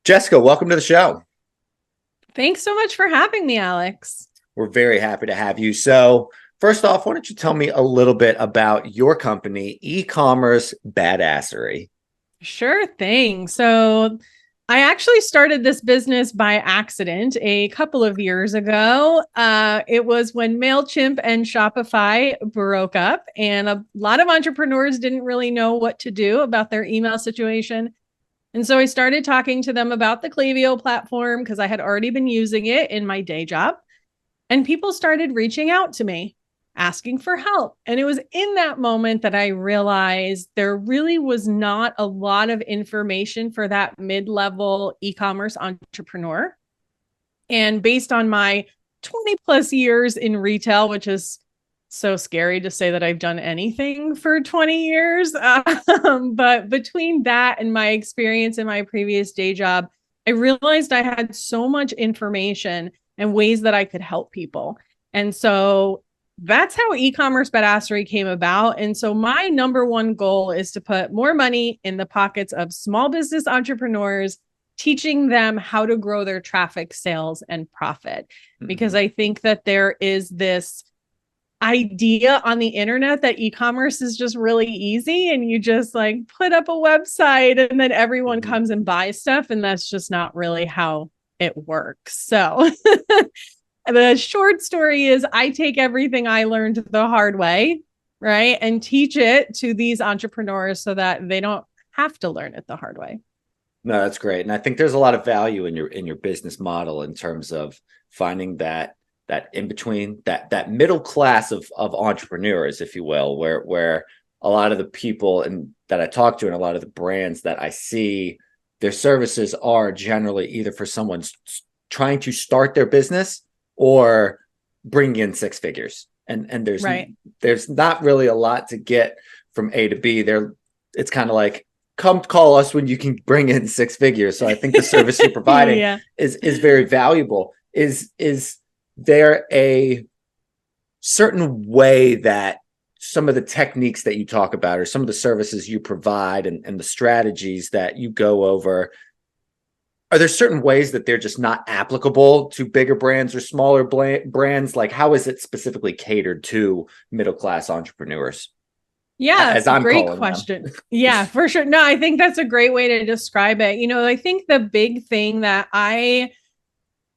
Jessica, welcome to the show. Thanks so much for having me, Alex. We're very happy to have you. So, first off, why don't you tell me a little bit about your company, e-commerce badassery? Sure thing. So, I actually started this business by accident a couple of years ago. It was when MailChimp and Shopify broke up, and a lot of entrepreneurs didn't really know what to do about their email situation. And so I started talking to them about the Klaviyo platform because I had already been using it in my day job. And people started reaching out to me, asking for help. And it was in that moment that I realized there really was not a lot of information for that mid-level e-commerce entrepreneur. And based on my 20 plus years in retail, which is so scary to say that I've done anything for 20 years. But between that and my experience in my previous day job, I realized I had so much information and ways that I could help people. And so that's how e-commerce badassery came about. And so my number one goal is to put more money in the pockets of small business entrepreneurs, teaching them how to grow their traffic, sales, and profit. Because I think that there is this idea on the internet that e-commerce is just really easy and you just like put up a website and then everyone comes and buys stuff, and that's just not really how it works. So the short story is I take everything I learned the hard way, right, and teach it to these entrepreneurs so that they don't have to learn it the hard way. No, that's great. And I think there's a lot of value in your business model in terms of finding that in between, that middle class of entrepreneurs, if you will, where a lot of the people that I talk to and a lot of the brands that I see, their services are generally either for someone trying to start their business or bring in six figures. And there's not really a lot to get from A to B. It's kind of like, come call us when you can bring in six figures. So I think the service you're providing is very valuable. Is there a certain way that some of the techniques that you talk about or some of the services you provide and the strategies that you go over, are there certain ways that they're just not applicable to bigger brands or smaller brands? Like, how is it specifically catered to middle-class entrepreneurs? Yeah, As I'm great calling question. them. Yeah, for sure. No, I think that's a great way to describe it. I think the big thing that I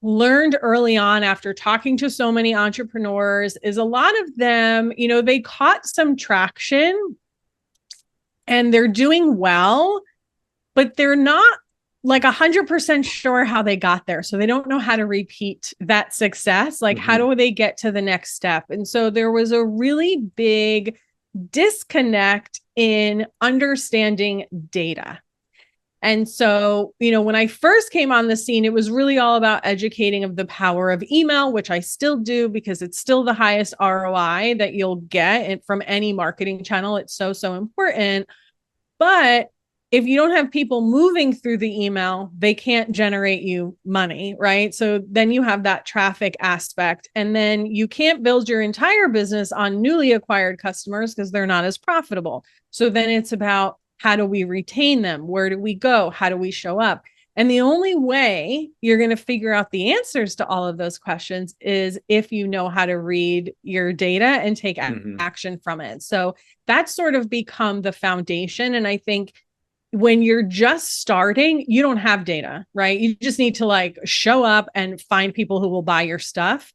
learned early on after talking to so many entrepreneurs is a lot of them, they caught some traction and they're doing well, but they're not like 100% sure how they got there. So they don't know how to repeat that success. Like, how do they get to the next step? And so there was a really big disconnect in understanding data. And so, when I first came on the scene, it was really all about educating of the power of email, which I still do because it's still the highest ROI that you'll get from any marketing channel. It's so, so important. But if you don't have people moving through the email, they can't generate you money, right? So then you have that traffic aspect. And then you can't build your entire business on newly acquired customers because they're not as profitable. So then it's about, how do we retain them? Where do we go? How do we show up? And the only way you're going to figure out the answers to all of those questions is if you know how to read your data and take action from it. So that's sort of become the foundation. And I think when you're just starting, you don't have data, right? You just need to like show up and find people who will buy your stuff.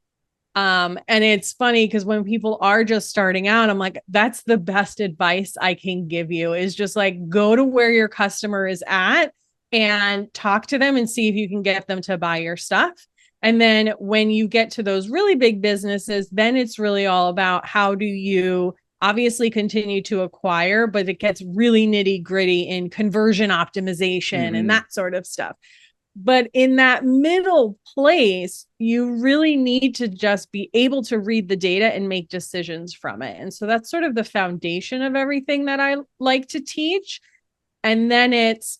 And it's funny because when people are just starting out, I'm like, that's the best advice I can give you is just like, go to where your customer is at and talk to them and see if you can get them to buy your stuff. And then when you get to those really big businesses, then it's really all about how do you obviously continue to acquire, but it gets really nitty gritty in conversion optimization and that sort of stuff. But in that middle place, you really need to just be able to read the data and make decisions from it. And so that's sort of the foundation of everything that I like to teach. And then it's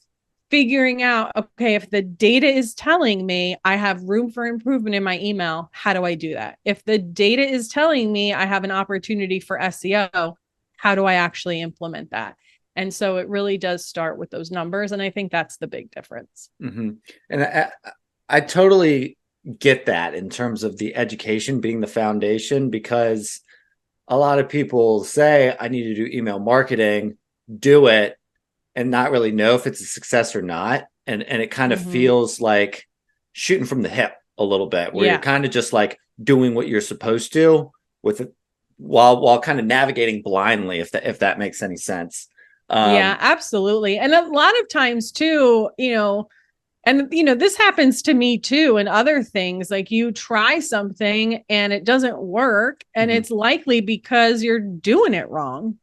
figuring out, okay, if the data is telling me I have room for improvement in my email, how do I do that? If the data is telling me I have an opportunity for SEO, how do I actually implement that? And so it really does start with those numbers. And I think that's the big difference. Mm-hmm. And I totally get that in terms of the education being the foundation, because a lot of people say, I need to do email marketing, do it, and not really know if it's a success or not. And it kind of feels like shooting from the hip a little bit, where you're kind of just like doing what you're supposed to with it, while kind of navigating blindly, if that makes any sense. Yeah, absolutely. And a lot of times too, and this happens to me too, and other things, like you try something and it doesn't work, and it's likely because you're doing it wrong,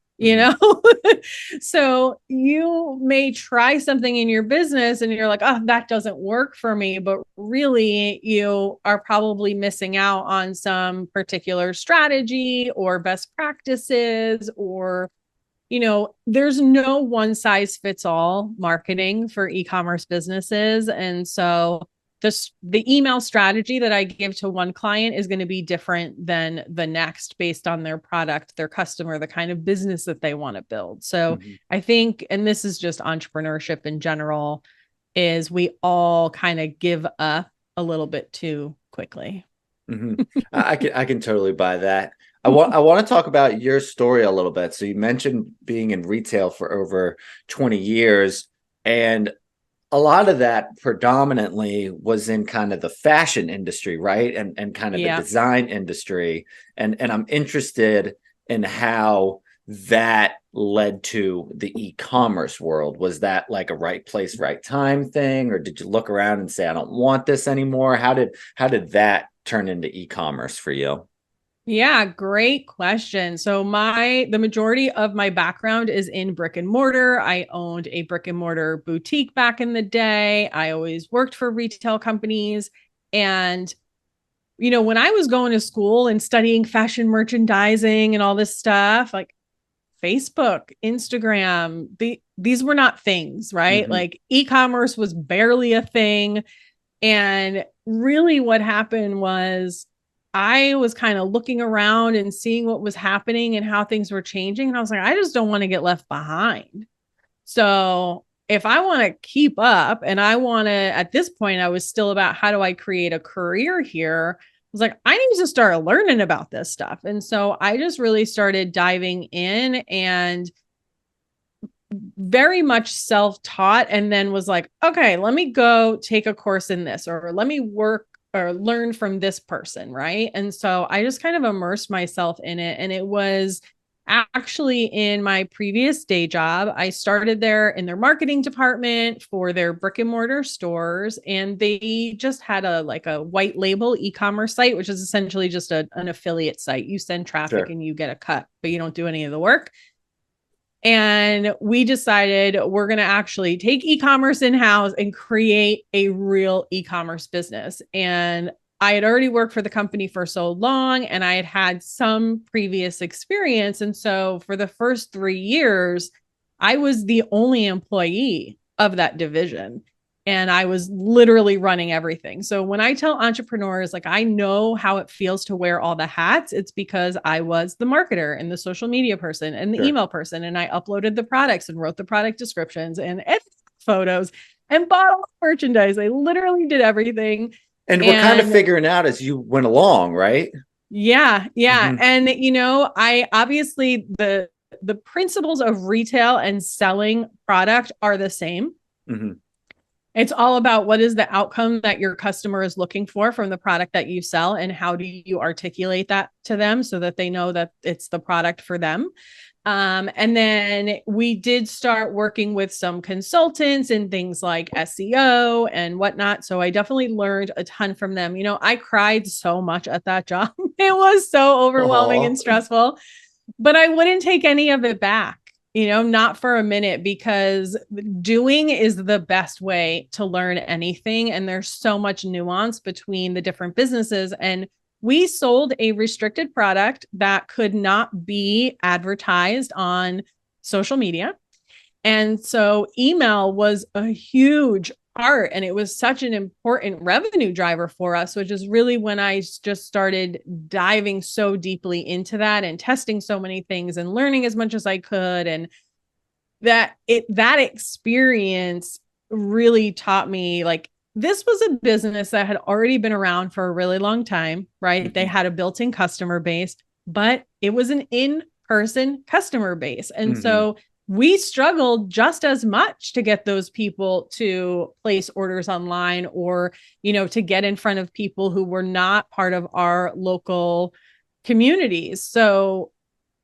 So you may try something in your business and you're like, oh, that doesn't work for me, but really you are probably missing out on some particular strategy or best practices, or there's no one size fits all marketing for e-commerce businesses. And so the email strategy that I give to one client is going to be different than the next based on their product, their customer, the kind of business that they want to build. So I think, and this is just entrepreneurship in general, is we all kind of give up a little bit too quickly. I can totally buy that. I want to talk about your story a little bit. So you mentioned being in retail for over 20 years, and a lot of that predominantly was in kind of the fashion industry, right? And kind of the design industry. And I'm interested in how that led to the e-commerce world. Was that like a right place, right time thing? Or did you look around and say, I don't want this anymore? How did that turn into e-commerce for you? Yeah, great question. So the majority of my background is in brick and mortar. I owned a brick and mortar boutique back in the day. I always worked for retail companies. And, when I was going to school and studying fashion merchandising and all this stuff, like Facebook, Instagram, these were not things, right? Like e-commerce was barely a thing. And really what happened was I was kind of looking around and seeing what was happening and how things were changing. And I was like, I just don't want to get left behind. So if I want to keep up, and I want to, at this point, I was still about how do I create a career here? I was like, I need to start learning about this stuff. And so I just really started diving in, and very much self-taught, and then was like, okay, let me go take a course in this, or let me work or learn from this person. Right. And so I just kind of immersed myself in it. And it was actually in my previous day job. I started there in their marketing department for their brick and mortar stores. And they just had a white label e-commerce site, which is essentially just an affiliate site. You send traffic and you get a cut, but you don't do any of the work. And we decided we're going to actually take e-commerce in-house and create a real e-commerce business. And I had already worked for the company for so long, and I had had some previous experience. And so for the first 3 years, I was the only employee of that division. And I was literally running everything. So when I tell entrepreneurs, like, I know how it feels to wear all the hats, it's because I was the marketer and the social media person and the email person. And I uploaded the products and wrote the product descriptions and edited photos and bought all the merchandise. I literally did everything. And we're kind of figuring out as you went along, right? Yeah. Yeah. And, I obviously the principles of retail and selling product are the same. It's all about what is the outcome that your customer is looking for from the product that you sell, and how do you articulate that to them so that they know that it's the product for them. And then we did start working with some consultants in things like SEO and whatnot. So I definitely learned a ton from them. I cried so much at that job. It was so overwhelming and stressful, but I wouldn't take any of it back. Not for a minute, because doing is the best way to learn anything. And there's so much nuance between the different businesses. And we sold a restricted product that could not be advertised on social media. And so email was a huge part, and it was such an important revenue driver for us, which is really when I just started diving so deeply into that and testing so many things and learning as much as I could. And that experience really taught me, like, this was a business that had already been around for a really long time, right? Mm-hmm. They had a built-in customer base, but it was an in-person customer base. And so we struggled just as much to get those people to place orders online, or, to get in front of people who were not part of our local communities. So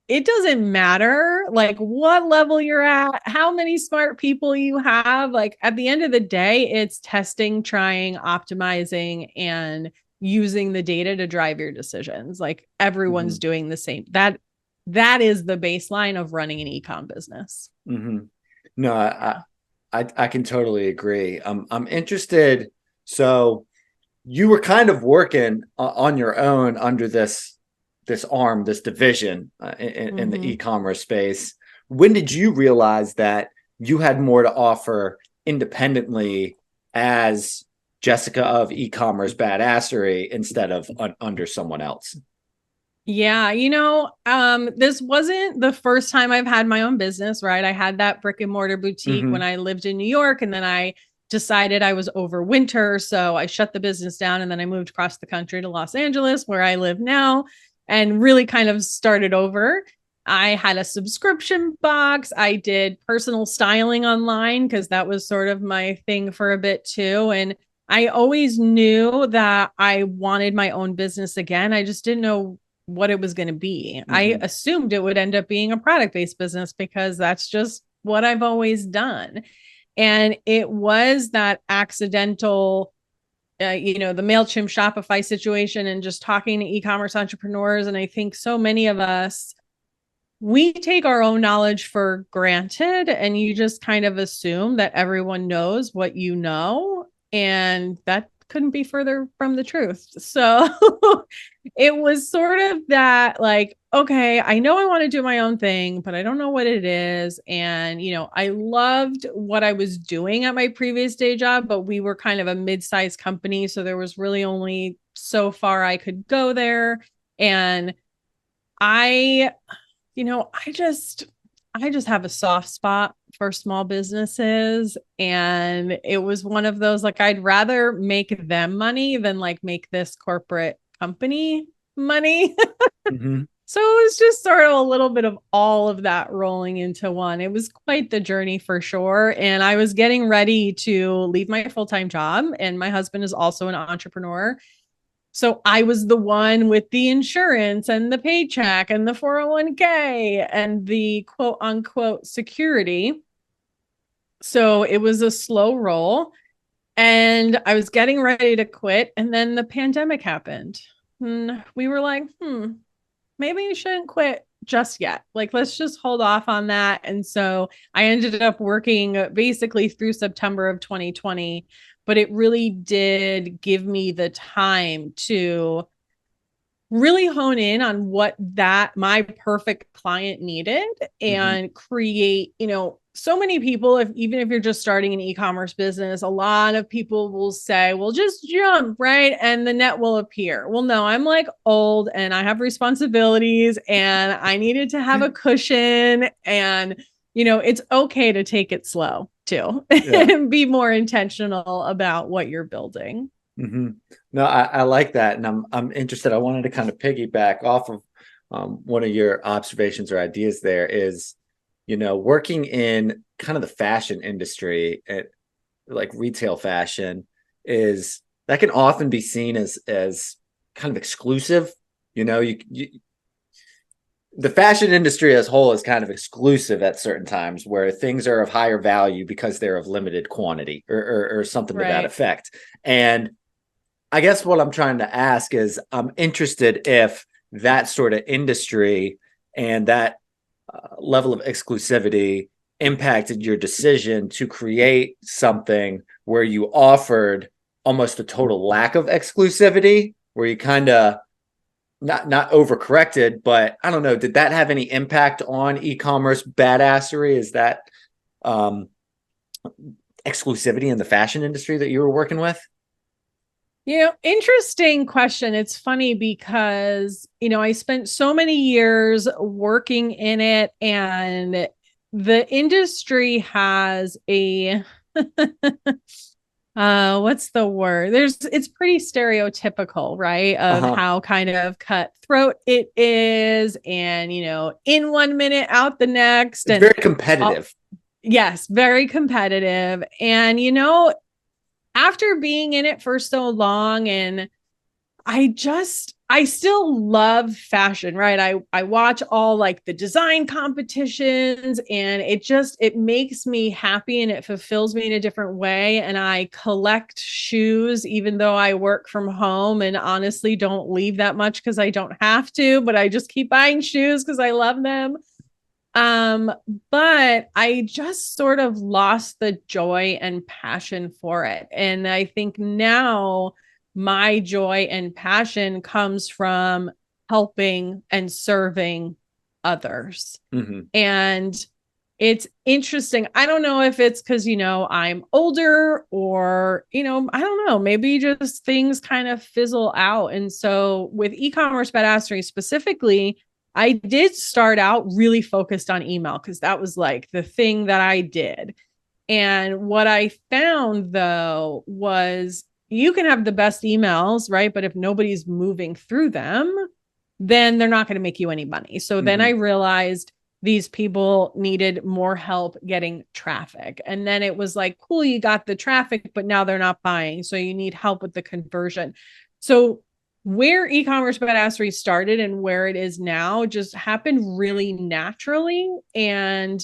it doesn't matter like what level you're at, how many smart people you have. Like, at the end of the day, it's testing, trying, optimizing, and using the data to drive your decisions. Like, everyone's doing the same. That is the baseline of running an e-com business. No, I can totally agree. I'm interested. So you were kind of working on your own under this arm, this division in the e-commerce space. When did you realize that you had more to offer independently as Jessica of e-commerce badassery instead of under someone else? Yeah, this wasn't the first time I've had my own business, right? I had that brick and mortar boutique when I lived in New York, and then I decided I was over winter, so I shut the business down, and then I moved across the country to Los Angeles, where I live now, and really kind of started over. I had a subscription box. I did personal styling online because that was sort of my thing for a bit too. And I always knew that I wanted my own business again. I just didn't know what it was going to be. I assumed it would end up being a product-based business because that's just what I've always done. And it was that accidental, the MailChimp Shopify situation and just talking to e-commerce entrepreneurs. And I think so many of us, we take our own knowledge for granted, and you just kind of assume that everyone knows what you know. And that couldn't be further from the truth. So it was sort of that, like, okay, I know I want to do my own thing, but I don't know what it is. And, I loved what I was doing at my previous day job, but we were kind of a mid-sized company. So there was really only so far I could go there. And I just have a soft spot for small businesses. And it was one of those, like, I'd rather make them money than like make this corporate company money. So it was just sort of a little bit of all of that rolling into one. It was quite the journey for sure. And I was getting ready to leave my full-time job. And my husband is also an entrepreneur. So I was the one with the insurance and the paycheck and the 401k and the quote unquote security. So it was a slow roll, and I was getting ready to quit. And then the pandemic happened. And we were like, maybe you shouldn't quit just yet. Like, let's just hold off on that. And so I ended up working basically through September of 2020. But it really did give me the time to really hone in on what my perfect client needed and create, so many people, even if you're just starting an e-commerce business, a lot of people will say, well, just jump, right? And the net will appear. Well, no, I'm like old and I have responsibilities and I needed to have a cushion, and, it's okay to take it slow too, and be more intentional about what you're building. No, I like that. And I'm interested. I wanted to kind of piggyback off of one of your observations or ideas there is, working in kind of the fashion industry, like retail fashion, is that can often be seen as kind of exclusive. The fashion industry as a whole is kind of exclusive at certain times, where things are of higher value because they're of limited quantity or something to that effect. And I guess what I'm trying to ask is, I'm interested if that sort of industry and that level of exclusivity impacted your decision to create something where you offered almost a total lack of exclusivity, where you kind of not overcorrected, but I don't know, did that have any impact on e-commerce badassery? Is that exclusivity in the fashion industry that you were working with? Interesting question. It's funny because, I spent so many years working in it, and the industry has a what's the word? It's pretty stereotypical, right? Of Uh-huh. how kind of cutthroat it is, and in 1 minute, out the next, It's and very competitive. yes, very competitive. And after being in it for so long, and I still love fashion, right? I watch all like the design competitions, and it makes me happy and it fulfills me in a different way. And I collect shoes even though I work from home and honestly don't leave that much because I don't have to, but I just keep buying shoes because I love them. Um, but I just sort of lost the joy and passion for it. And I think now my joy and passion comes from helping and serving others. Mm-hmm. And it's interesting. I don't know if it's because, I'm older, or, I don't know, maybe just things kind of fizzle out. And so with e-commerce badassery specifically, I did start out really focused on email because that was like the thing that I did. And what I found though was you can have the best emails, right? But if nobody's moving through them, then they're not going to make you any money. So then I Mm-hmm. realized these people needed more help getting traffic. And then it was like, cool, you got the traffic, but now they're not buying. So you need help with the conversion. So where e-commerce badassery started and where it is now just happened really naturally and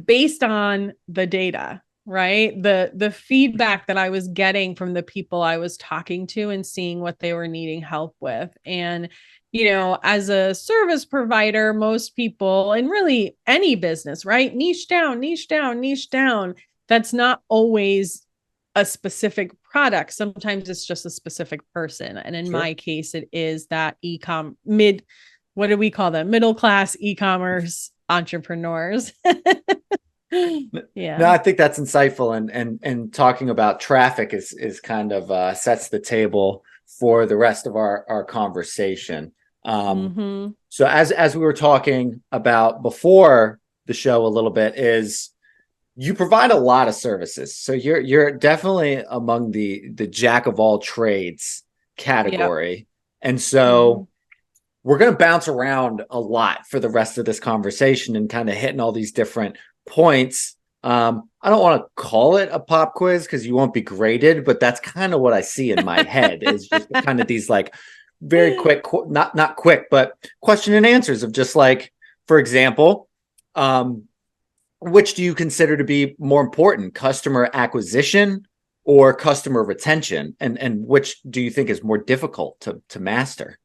based on the data, right? The feedback that I was getting from the people I was talking to and seeing what they were needing help with. And as a service provider, most people, and really any business, right? Niche down, niche down, niche down. That's not always a specific product. Sometimes it's just a specific person. And in Sure. my case, it is that mid, what do we call them? Middle class e-commerce entrepreneurs. No, Yeah. I think that's insightful, and talking about traffic is kind of sets the table for the rest of our conversation. Mm-hmm. So as we were talking about before the show a little bit, is you provide a lot of services. So you're definitely among the jack of all trades Yep. category. And Mm-hmm. so we're going to bounce around a lot for the rest of this conversation and kind of hitting all these different points. I don't want to call it a pop quiz because you won't be graded, but that's kind of what I see in my head is just kind of these like very quick, not quick, but question and answers of just like, for example, which do you consider to be more important, customer acquisition or customer retention? And which do you think is more difficult to master?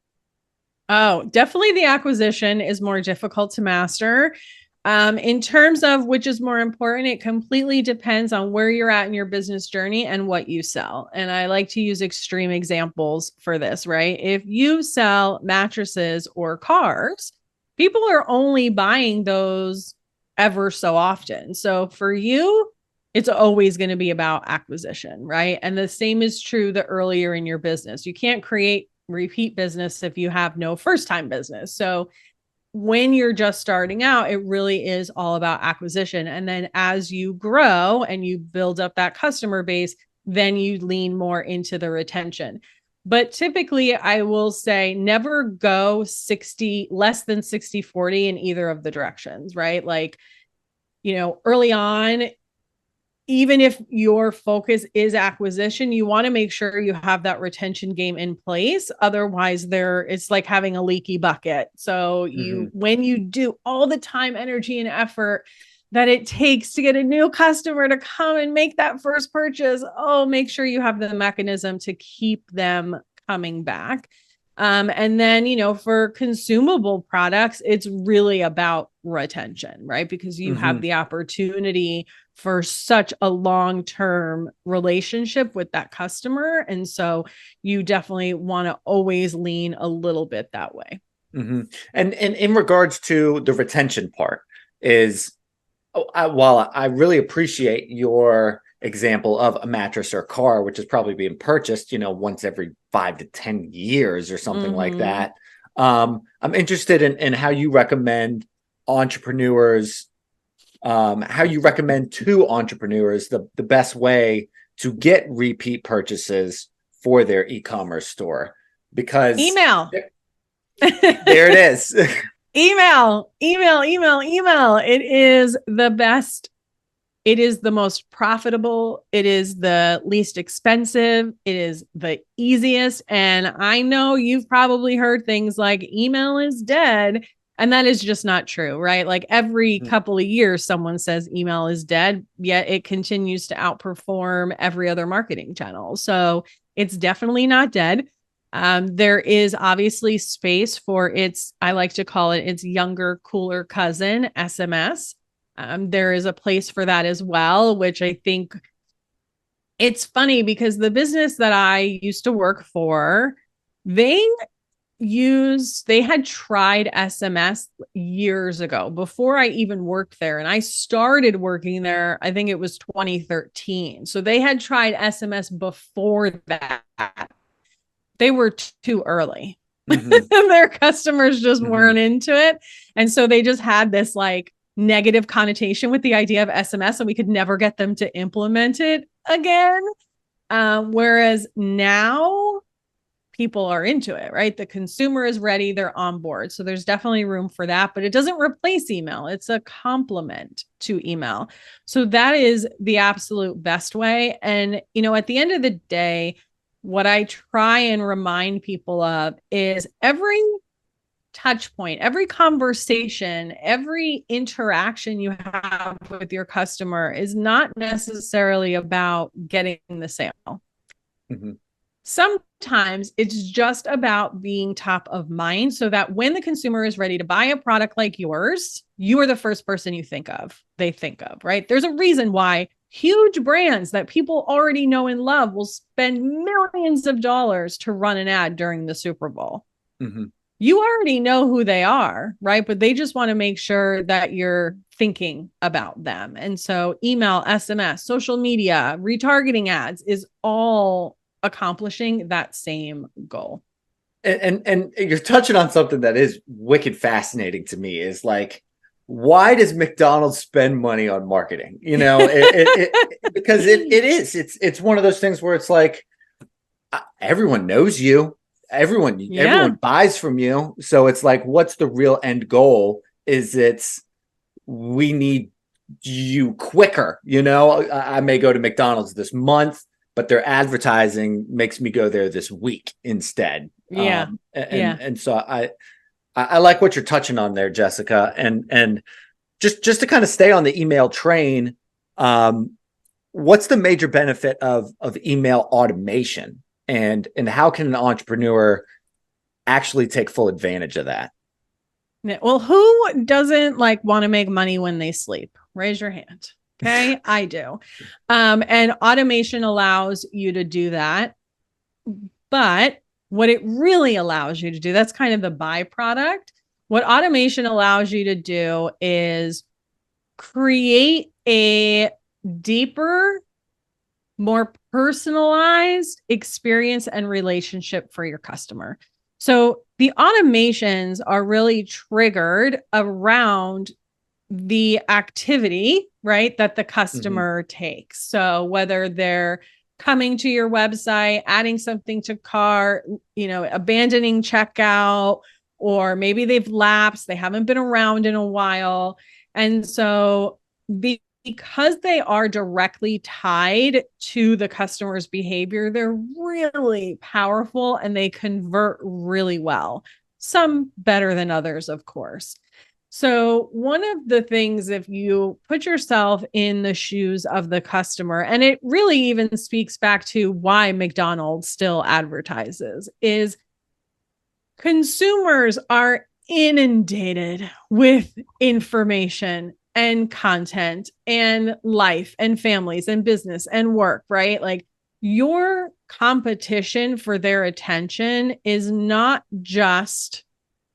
Oh, definitely the acquisition is more difficult to master. In terms of which is more important, it completely depends on where you're at in your business journey and what you sell. And I like to use extreme examples for this, right? If you sell mattresses or cars, people are only buying those ever so often. So for you, it's always going to be about acquisition, right? And the same is true the earlier in your business. You can't create repeat business if you have no first time business. So when you're just starting out, it really is all about acquisition. And then as you grow and you build up that customer base, then you lean more into the retention. But typically, I will say never go 60, less than 60/40 in either of the directions, right? Like, early on, even if your focus is acquisition, you want to make sure you have that retention game in place. Otherwise, it's like having a leaky bucket. So Mm-hmm. when you do all the time, energy, and effort that it takes to get a new customer to come and make that first purchase, make sure you have the mechanism to keep them coming back. And then, for consumable products, it's really about retention, right? Because you have Mm-hmm. the opportunity for such a long-term relationship with that customer. And so you definitely want to always lean a little bit that way. Mm-hmm. And in regards to the retention part, is while I really appreciate your example of a mattress or a car, which is probably being purchased, once every 5 to 10 years or something like Mm-hmm. that. I'm interested in how you recommend entrepreneurs how you recommend to entrepreneurs the best way to get repeat purchases for their e-commerce store, because email. There it is. Email. It is the best. It is the most profitable. It is the least expensive. It is the easiest. And I know you've probably heard things like email is dead. And that is just not true, right? Like every couple of years, someone says email is dead, yet it continues to outperform every other marketing channel. So it's definitely not dead. There is obviously space for I like to call it its younger, cooler cousin, SMS. There is a place for that as well, which I think it's funny because the business that I used to work for, they had tried SMS years ago before I even worked there. And I started working there, I think it was 2013. So they had tried SMS before that. They were too early. Their customers just weren't into it. And so they just had this like negative connotation with the idea of SMS, and we could never get them to implement it again. Whereas now people are into it, right? The consumer is ready, they're on board. So there's definitely room for that, but it doesn't replace email. It's a complement to email. So that is the absolute best way. And, at the end of the day, what I try and remind people of is every touch point, every conversation, every interaction you have with your customer is not necessarily about getting the sale. Sometimes it's just about being top of mind so that when the consumer is ready to buy a product like yours, you are the first person they think of, right? There's a reason why huge brands that people already know and love will spend millions of dollars to run an ad during the Super Bowl. You already know who they are, right? But they just want to make sure that you're thinking about them. And so email, SMS, social media, retargeting ads is all accomplishing that same goal. And you're touching on something that is wicked fascinating to me, is like, why does McDonald's spend money on marketing? Because it's one of those things where it's like, everyone knows you, everyone buys from you. So it's like, what's the real end goal? We need you quicker. I may go to McDonald's this month, but their advertising makes me go there this week instead. And so I like what you're touching on there, Jessica. And just to kind of stay on the email train, what's the major benefit of email automation, and how can an entrepreneur actually take full advantage of that? Well, who doesn't want to make money when they sleep? Raise your hand. Okay. I do. And automation allows you to do that. But what it really allows you to do, that's kind of the byproduct. What automation allows you to do is create a deeper, more personalized experience and relationship for your customer. So the automations are really triggered around the activity, right, that the customer takes. So whether they're coming to your website, adding something to cart, abandoning checkout, or maybe they've lapsed, they haven't been around in a while. And so because they are directly tied to the customer's behavior, they're really powerful and they convert really well. Some better than others, of course. So one of the things, if you put yourself in the shoes of the customer, and it really even speaks back to why McDonald's still advertises, is consumers are inundated with information and content and life and families and business and work, right? Like, your competition for their attention is not just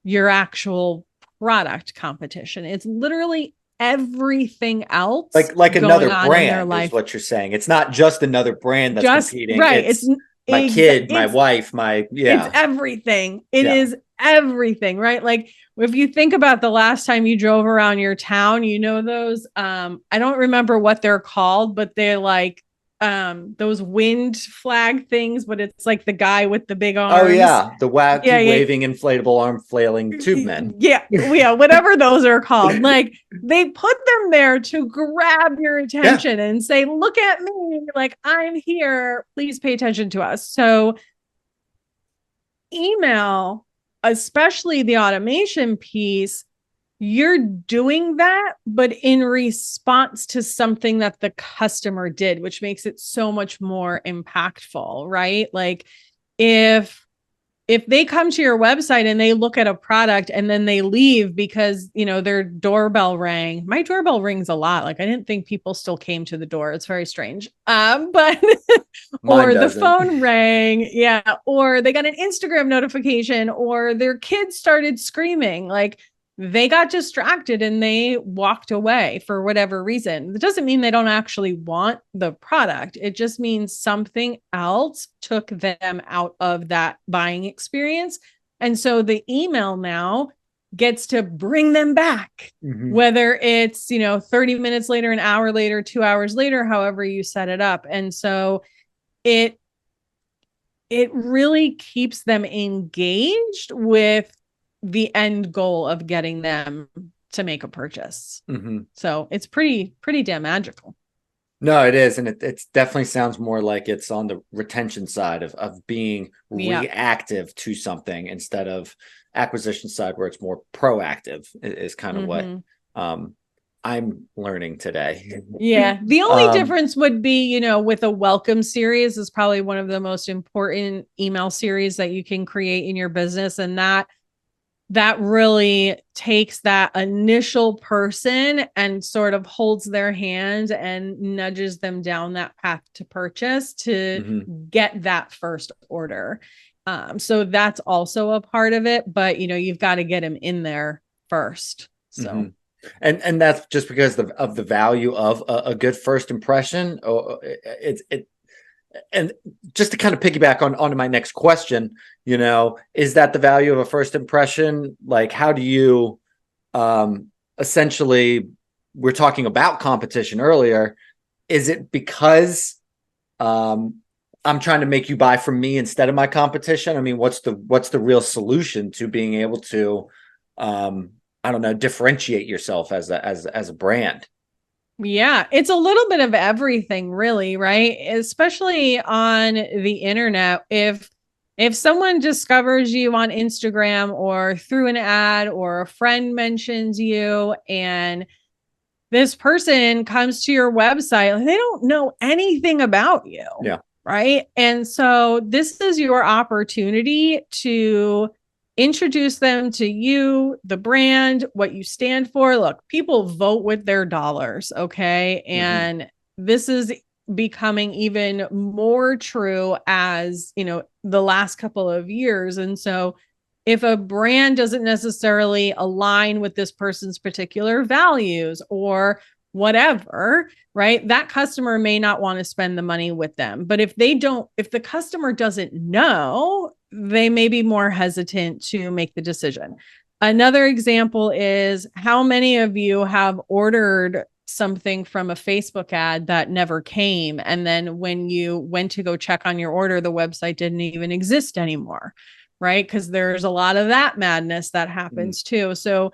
your actual product competition. It's literally everything else, like another brand is what you're saying. It's not just another brand that's competing, right? It's my kid, my wife, it's everything. It is everything, right? Like if you think about the last time you drove around your town, you know, those, I don't remember what they're called, but they're like, those wind flag things, but it's like the guy with the big Oh arms. yeah, the Yeah, wacky yeah, waving inflatable arm flailing tube men. yeah, whatever those are called. Like they put them there to grab your Yeah. attention and say, look at me, like I'm here, please pay attention to us. So email, especially the automation piece, you're doing that, but in response to something that the customer did, which makes it so much more impactful, right? Like if they come to your website and they look at a product and then they leave because, you know, their doorbell rang. My doorbell rings a lot. Like I didn't think people still came to the door. It's very strange. But Mine or the doesn't. phone rang. Yeah. Or they got an Instagram notification or their kids started screaming. Like they got distracted and they walked away for whatever reason. It doesn't mean they don't actually want the product. It just means something else took them out of that buying experience. And so the email now gets to bring them back, whether it's, you know, 30 minutes later, an hour later, 2 hours later, however you set it up. And so it really keeps them engaged with the end goal of getting them to make a purchase. So it's pretty damn magical. No, it is. And it definitely sounds more like it's on the retention side of being reactive to something instead of acquisition side where it's more proactive is kind of what I'm learning today. Yeah. The only difference would be, you know, with a welcome series is probably one of the most important email series that you can create in your business. And that really takes that initial person and sort of holds their hand and nudges them down that path to purchase to get that first order. So that's also a part of it, but you know, you've got to get them in there first. So, and that's just because of the value of a good first impression. And just to kind of piggyback onto my next question, you know, is that the value of a first impression? Like, how do you essentially, we're talking about competition earlier. Is it because I'm trying to make you buy from me instead of my competition? I mean, what's the real solution to being able to, I don't know, differentiate yourself as a brand? Yeah, it's a little bit of everything, really, right? Especially on the internet. If someone discovers you on Instagram or through an ad or a friend mentions you and this person comes to your website, they don't know anything about you. Yeah. Right. And so this is your opportunity to introduce them to you, the brand, what you stand for. Look, people vote with their dollars. Okay. And this is becoming even more true as, you know, the last couple of years. And so if a brand doesn't necessarily align with this person's particular values or whatever, right? That customer may not want to spend the money with them. But if the customer doesn't know, they may be more hesitant to make the decision. Another example is how many of you have ordered something from a Facebook ad that never came. And then when you went to go check on your order, the website didn't even exist anymore, right? Because there's a lot of that madness that happens too. So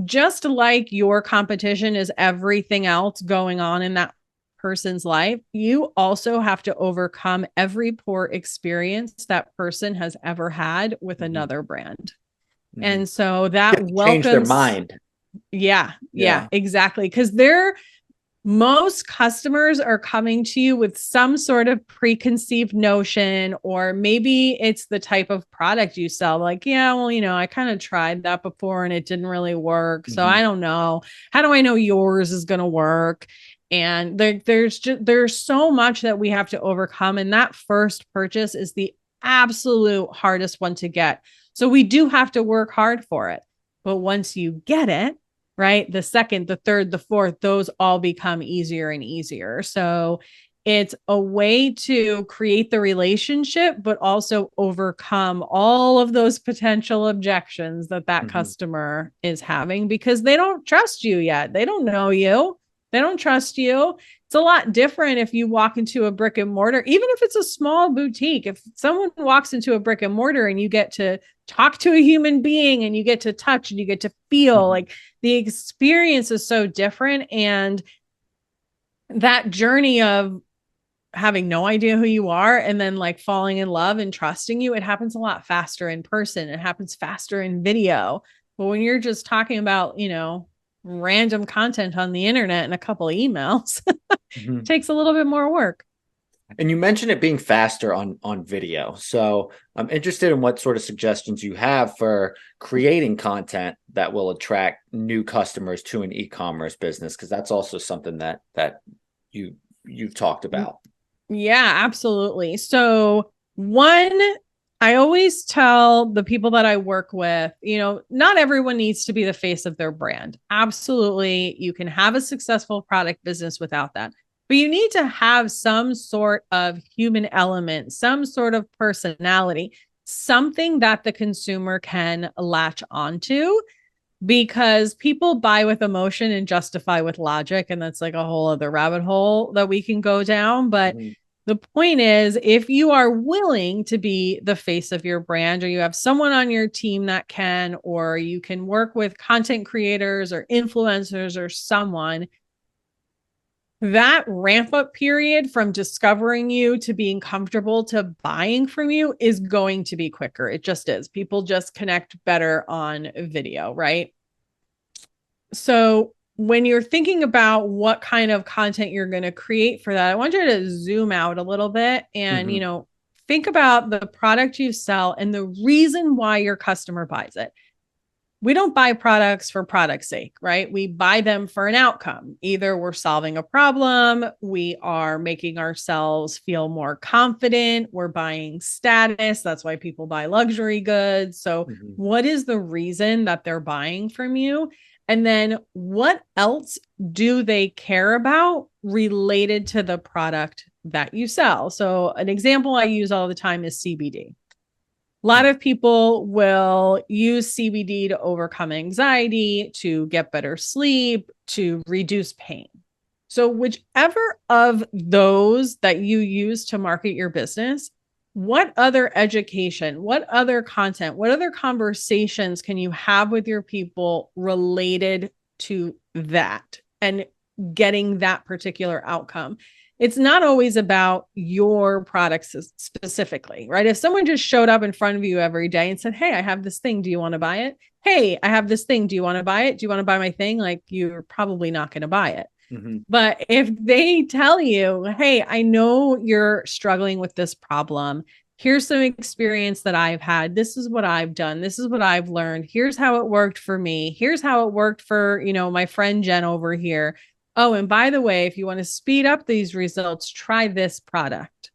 just like your competition is everything else going on in that person's life, you also have to overcome every poor experience that person has ever had with another brand. And so that change their mind. Yeah, exactly. Because most customers are coming to you with some sort of preconceived notion, or maybe it's the type of product you sell. Like, yeah, well, you know, I kind of tried that before and it didn't really work. So I don't know. How do I know yours is going to work? And there's so much that we have to overcome. And that first purchase is the absolute hardest one to get. So we do have to work hard for it. But once you get it, right, the second, the third, the fourth, those all become easier and easier. So It's a way to create the relationship, but also overcome all of those potential objections that customer is having because they don't trust you yet. They don't know you. They don't trust you. It's a lot different if you walk into a brick and mortar, even if it's a small boutique. If someone walks into a brick and mortar and you get to talk to a human being and you get to touch and you get to feel, like the experience is so different. And that journey of having no idea who you are and then like falling in love and trusting you, it happens a lot faster in person. It happens faster in video. But when you're just talking about, random content on the internet and a couple of emails, it takes a little bit more work. And you mentioned it being faster on video. So I'm interested in what sort of suggestions you have for creating content that will attract new customers to an e-commerce business, because that's also something that you've talked about. Yeah, absolutely. So one, I always tell the people that I work with, not everyone needs to be the face of their brand. Absolutely. You can have a successful product business without that. But you need to have some sort of human element, some sort of personality, something that the consumer can latch onto, because people buy with emotion and justify with logic. And that's like a whole other rabbit hole that we can go down. But the point is, if you are willing to be the face of your brand, or you have someone on your team that can, or you can work with content creators or influencers or someone, that ramp up period from discovering you to being comfortable to buying from you is going to be quicker. It just is. People just connect better on video, right? So when you're thinking about what kind of content you're going to create for that, I want you to zoom out a little bit and, think about the product you sell and the reason why your customer buys it. We don't buy products for product's sake, right? We buy them for an outcome. Either we're solving a problem, we are making ourselves feel more confident, we're buying status. That's why people buy luxury goods. So what is the reason that they're buying from you? And then what else do they care about related to the product that you sell? So an example I use all the time is CBD. A lot of people will use CBD to overcome anxiety, to get better sleep, to reduce pain. So whichever of those that you use to market your business, what other education, what other content, what other conversations can you have with your people related to that and getting that particular outcome? It's not always about your products specifically, right? If someone just showed up in front of you every day and said, hey, I have this thing, do you want to buy it? Hey, I have this thing, do you want to buy it? Do you want to buy my thing? Like, you're probably not going to buy it. But if they tell you, hey, I know you're struggling with this problem. Here's some experience that I've had. This is what I've done. This is what I've learned. Here's how it worked for me. Here's how it worked for, my friend Jen over here. Oh, and by the way, if you want to speed up these results, try this product.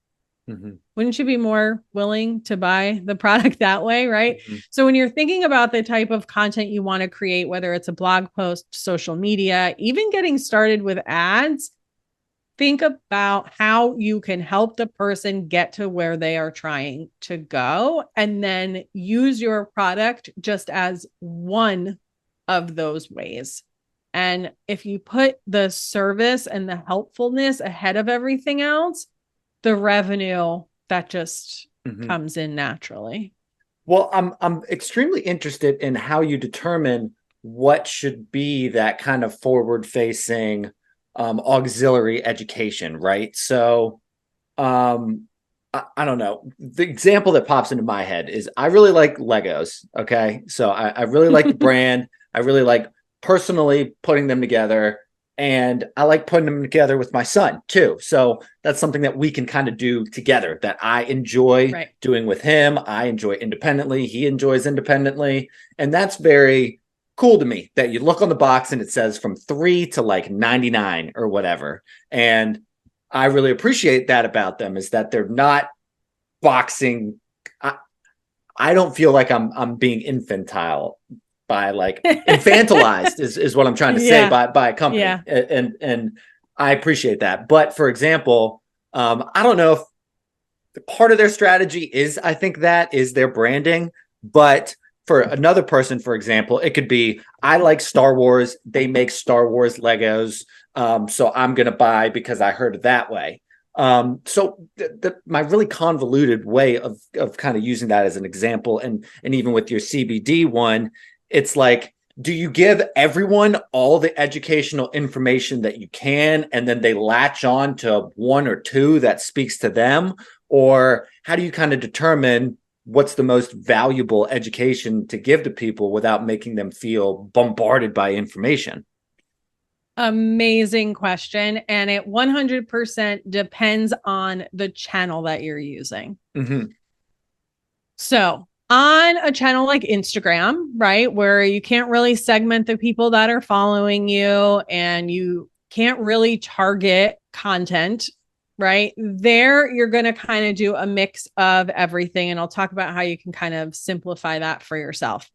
Wouldn't you be more willing to buy the product that way, right? So when you're thinking about the type of content you want to create, whether it's a blog post, social media, even getting started with ads, think about how you can help the person get to where they are trying to go, and then use your product just as one of those ways. And if you put the service and the helpfulness ahead of everything else, the revenue that just comes in naturally. Well, I'm extremely interested in how you determine what should be that kind of forward-facing auxiliary education, right? So I don't know. The example that pops into my head is I really like Legos. Okay. So I really like the brand. I really like personally putting them together, and I like putting them together with my son too. So that's something that we can kind of do together, that I enjoy doing with him. I enjoy independently. He enjoys independently. And that's very cool to me, that you look on the box and it says from 3 to like 99 or whatever. And I really appreciate that about them, is that they're not boxing. I don't feel like I'm being infantile by like infantilized is what I'm trying to say by a company. And I appreciate that. But for example, I don't know if part of their strategy is, I think that is their branding, but for another person, for example, it could be, I like Star Wars. They make Star Wars Legos. So I'm going to buy because I heard it that way. So my really convoluted way of kind of using that as an example, and even with your CBD one, it's like, do you give everyone all the educational information that you can, and then they latch on to one or two that speaks to them? Or how do you kind of determine what's the most valuable education to give to people without making them feel bombarded by information? Amazing question. And it 100% depends on the channel that you're using. Mm-hmm. So on a channel like Instagram, right, where you can't really segment the people that are following you and you can't really target content, right? There, you're going to kind of do a mix of everything. And I'll talk about how you can kind of simplify that for yourself.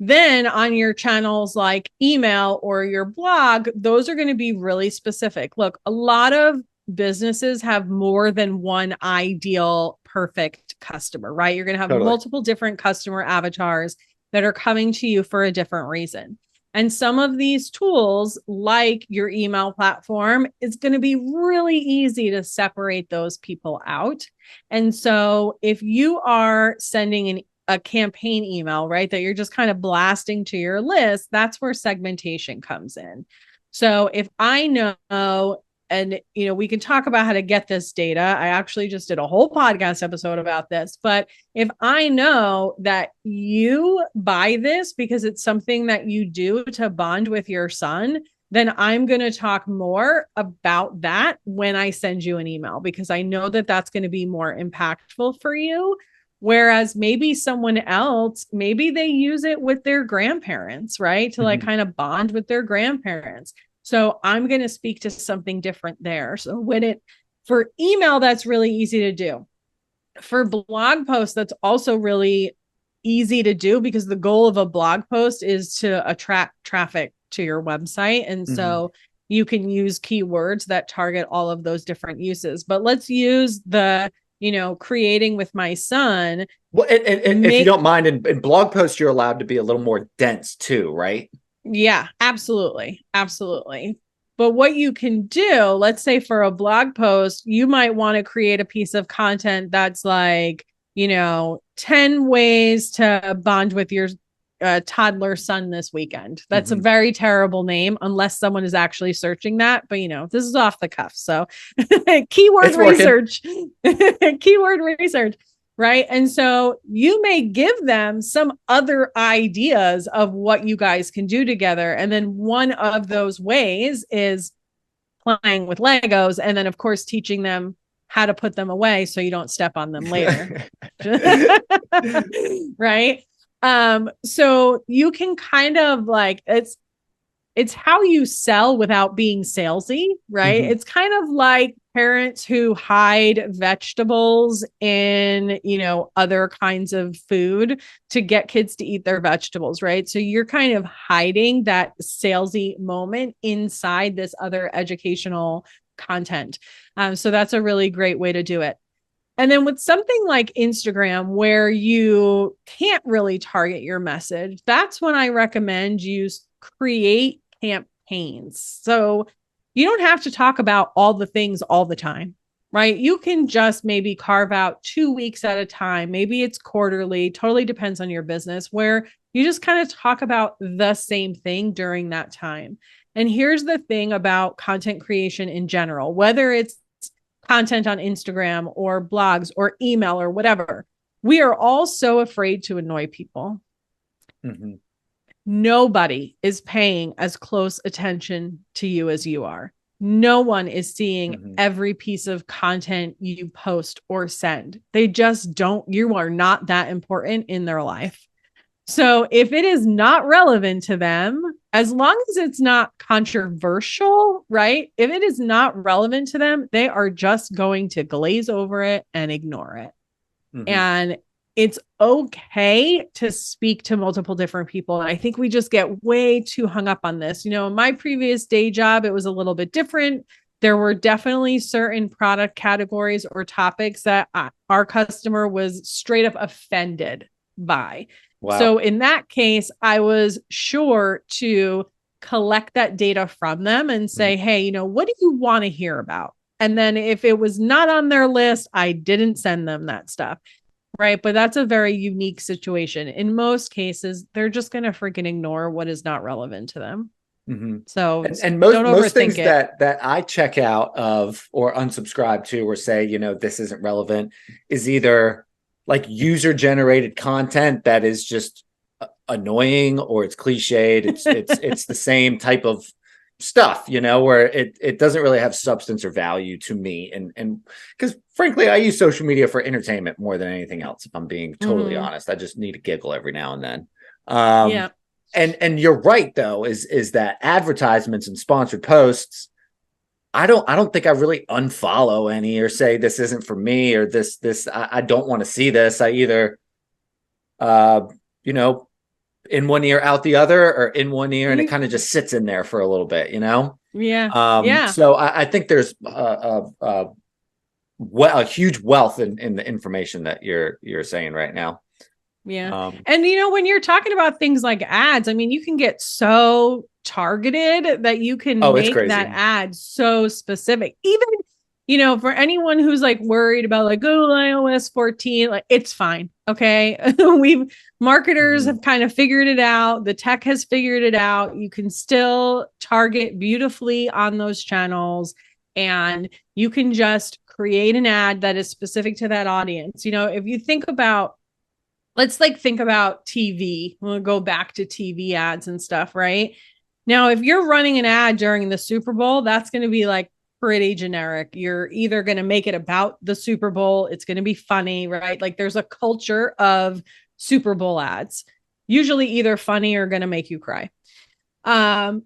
Then on your channels like email or your blog, those are going to be really specific. Look, a lot of businesses have more than one ideal perfect customer, right? You're going to have multiple different customer avatars that are coming to you for a different reason. And some of these tools, like your email platform, it's going to be really easy to separate those people out. And so if you are sending a campaign email, right, that you're just kind of blasting to your list, that's where segmentation comes in. So if I know, and we can talk about how to get this data. I actually just did a whole podcast episode about this, but if I know that you buy this because it's something that you do to bond with your son, then I'm going to talk more about that when I send you an email, because I know that that's going to be more impactful for you. Whereas maybe someone else, maybe they use it with their grandparents, right? To like kind of bond with their grandparents. So I'm going to speak to something different there. So for email, that's really easy to do. For blog posts, that's also really easy to do, because the goal of a blog post is to attract traffic to your website. And so you can use keywords that target all of those different uses. But let's use the creating with my son. Well, and if you don't mind, in blog posts, you're allowed to be a little more dense too, right? Yeah, absolutely. Absolutely. But what you can do, let's say for a blog post, you might want to create a piece of content that's like, 10 ways to bond with your toddler son this weekend. That's a very terrible name unless someone is actually searching that. But, this is off the cuff. So keyword research, keyword research. Right. And so you may give them some other ideas of what you guys can do together. And then one of those ways is playing with Legos. And then, of course, teaching them how to put them away so you don't step on them later. Right. So you can kind of like, it's how you sell without being salesy, right? It's kind of like parents who hide vegetables in, other kinds of food to get kids to eat their vegetables, right? So you're kind of hiding that salesy moment inside this other educational content. So that's a really great way to do it. And then with something like Instagram, where you can't really target your message, that's when I recommend you create campaigns. So you don't have to talk about all the things all the time, right? You can just maybe carve out 2 weeks at a time. Maybe it's quarterly, totally depends on your business, where you just kind of talk about the same thing during that time. And here's the thing about content creation in general, whether it's content on Instagram or blogs or email or whatever, we are all so afraid to annoy people. Nobody is paying as close attention to you as you are. No one is seeing every piece of content you post or send. They just don't. You are not that important in their life. So if it is not relevant to them, as long as it's not controversial, right? If it is not relevant to them, they are just going to glaze over it and ignore it. And it's okay to speak to multiple different people. And I think we just get way too hung up on this. In my previous day job, it was a little bit different. there were definitely certain product categories or topics that our customer was straight up offended by. Wow. So in that case, I was sure to collect that data from them and Mhm. say, hey, what do you want to hear about? And then if it was not on their list, I didn't send them that stuff. Right. But that's a very unique situation. In most cases, they're just going to freaking ignore what is not relevant to them. Mhm. So And don't most overthink things it. that I check out of or unsubscribe to or say, this isn't relevant is either like user generated content that is just annoying or it's cliched. It's the same type of stuff, where it doesn't really have substance or value to me. And because frankly, I use social media for entertainment more than anything else, if I'm being totally Mm-hmm. honest. I just need a giggle every now and then. Um, Yeah. and you're right though, is that advertisements and sponsored posts, I don't think I really unfollow any or say this isn't for me or this I don't want to see this. I either uh you know in one ear out the other or in one ear and it kind of just sits in there for a little bit. Yeah. Yeah. So I think there's a huge wealth in the information that you're saying right now. Yeah. um And when you're talking about things like ads, I mean, you can get so targeted that you can oh, it's make that crazy. ad so specific. Even, for anyone who's like worried about like, oh, iOS 14, like it's fine. Okay. Marketers Mhm. have kind of figured it out. The tech has figured it out. You can still target beautifully on those channels, and you can just create an ad that is specific to that audience. If you think about, let's like think about TV. We'll go back to TV ads and stuff, right? Now, if you're running an ad during the Super Bowl, that's going to be like pretty generic. You're either going to make it about the Super Bowl, it's going to be funny, right? Like there's a culture of Super Bowl ads, usually either funny or going to make you cry. Um,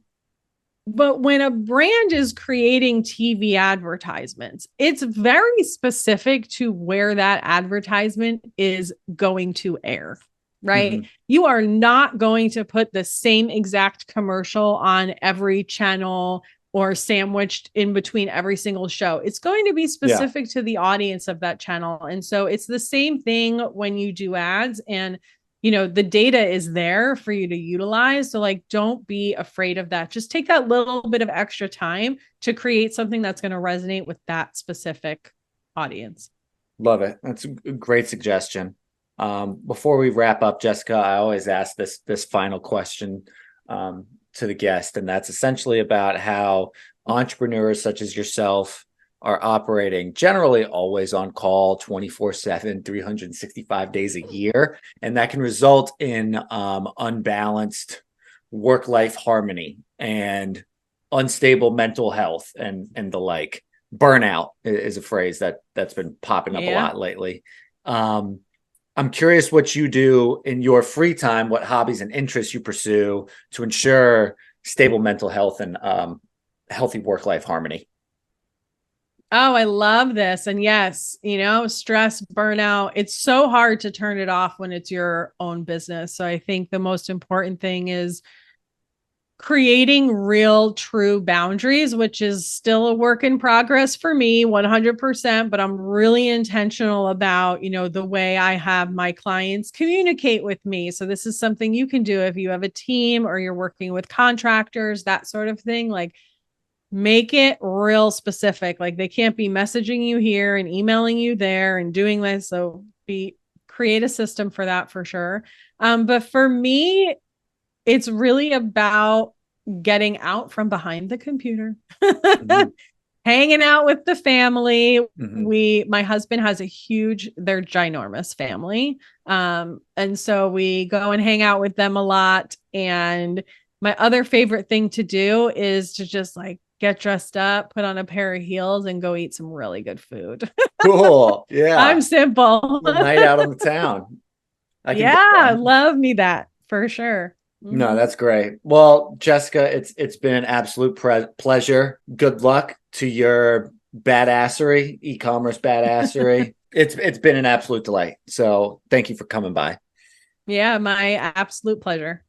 but when a brand is creating TV advertisements, it's very specific to where that advertisement is going to air, right? Mhm. You are not going to put the same exact commercial on every channel or sandwiched in between every single show. It's going to be Yeah, specific to the audience of that channel. And so it's the same thing when you do ads, and the data is there for you to utilize. So like, don't be afraid of that. Just take that little bit of extra time to create something that's going to resonate with that specific audience. love it. That's a great suggestion. Before we wrap up, Jessica, I always ask this final question to the guest, and that's essentially about how entrepreneurs such as yourself are operating generally always on call 24/7, 365 days a year. And that can result in unbalanced work-life harmony and unstable mental health and the like. Burnout is a phrase that's been popping up a Yeah. lot lately. Um, I'm curious what you do in your free time, what hobbies and interests you pursue to ensure stable mental health and healthy work-life harmony. Oh, I love this. And yes, stress, burnout, it's so hard to turn it off when it's your own business. So I think the most important thing is creating real true boundaries, which is still a work in progress for me 100%, but I'm really intentional about the way I have my clients communicate with me. So this is something you can do if you have a team or you're working with contractors, that sort of thing. Like, make it real specific. Like, they can't be messaging you here and emailing you there and doing this. So create a system for that, for sure. But for me, it's really about getting out from behind the computer, Mhm. hanging out with the family. Mhm. My husband has they're ginormous family. And so we go and hang out with them a lot. And my other favorite thing to do is to just like get dressed up, put on a pair of heels, and go eat some really good food. Cool. Yeah. I'm simple. A night out on the town. I can dig Yeah, that. love me that for sure. No, Mm-hmm. that's great. Well, Jessica, it's been an absolute pleasure. Good luck to your badassery, e-commerce badassery. It's been an absolute delight. So thank you for coming by. Yeah, my absolute pleasure.